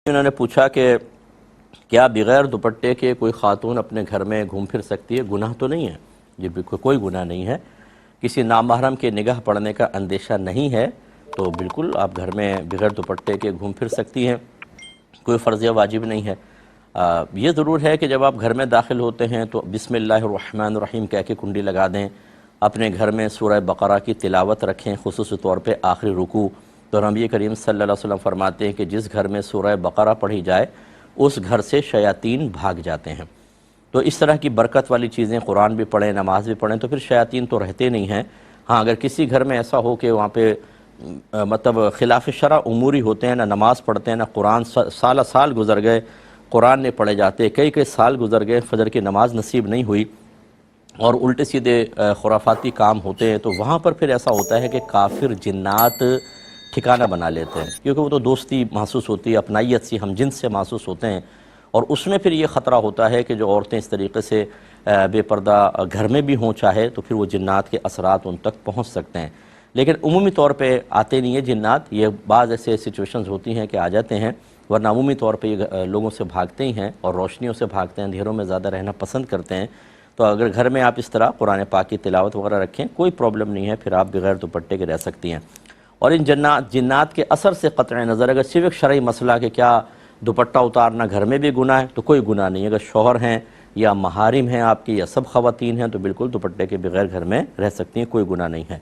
انہوں نے پوچھا کہ کیا بغیر دوپٹے کے کوئی خاتون اپنے گھر میں گھوم پھر سکتی ہے؟ گناہ تو نہیں ہے جی، بالکل کوئی گناہ نہیں ہے۔ کسی نامحرم کے نگاہ پڑنے کا اندیشہ نہیں ہے تو بالکل آپ گھر میں بغیر دوپٹے کے گھوم پھر سکتی ہیں، کوئی فرض یا واجب نہیں ہے۔ یہ ضرور ہے کہ جب آپ گھر میں داخل ہوتے ہیں تو بسم اللہ الرحمن الرحیم کہہ کے کنڈی لگا دیں، اپنے گھر میں سورہ بقرہ کی تلاوت رکھیں، خصوصی طور پہ آخری رکوع۔ تو نبی کریم صلی اللہ علیہ وسلم فرماتے ہیں کہ جس گھر میں سورہ بقرہ پڑھی جائے اس گھر سے شیاطین بھاگ جاتے ہیں۔ تو اس طرح کی برکت والی چیزیں، قرآن بھی پڑھیں، نماز بھی پڑھیں، تو پھر شیاطین تو رہتے نہیں ہیں۔ ہاں اگر کسی گھر میں ایسا ہو کہ وہاں پہ مطلب خلاف شرع اموری ہوتے ہیں، نہ نماز پڑھتے ہیں نہ قرآن، سال گزر گئے قرآن نہیں پڑھے جاتے، کئی سال گزر گئے فجر کی نماز نصیب نہیں ہوئی اور الٹے سیدھے خرافاتی کام ہوتے ہیں، تو وہاں پر پھر ایسا ہوتا ہے کہ کافر جنات ٹھکانہ بنا لیتے ہیں، کیونکہ وہ تو دوستی محسوس ہوتی ہے، اپنائیت سی ہم جنس سے محسوس ہوتے ہیں، اور اس میں پھر یہ خطرہ ہوتا ہے کہ جو عورتیں اس طریقے سے بے پردہ گھر میں بھی ہوں چاہے تو پھر وہ جنات کے اثرات ان تک پہنچ سکتے ہیں۔ لیکن عمومی طور پہ آتے نہیں ہیں جنات، یہ بعض ایسے سچویشنز ہوتی ہیں کہ آ جاتے ہیں، ورنہ عمومی طور پہ یہ لوگوں سے بھاگتے ہی ہیں اور روشنیوں سے بھاگتے ہیں، اندھیروں میں زیادہ رہنا پسند کرتے ہیں۔ تو اگر گھر میں آپ اس طرح قرآن پاک کی تلاوت وغیرہ رکھیں کوئی پرابلم نہیں ہے، پھر آپ بغیر دوپٹے کے رہ سکتی ہیں۔ اور ان جنات کے اثر سے قطع نظر اگر صرف شرعی مسئلہ کہ کیا دوپٹہ اتارنا گھر میں بھی گناہ ہے تو کوئی گناہ نہیں ہے۔ اگر شوہر ہیں یا محارم ہیں آپ کی یا سب خواتین ہیں تو بالکل دوپٹے کے بغیر گھر میں رہ سکتی ہیں، کوئی گناہ نہیں ہے۔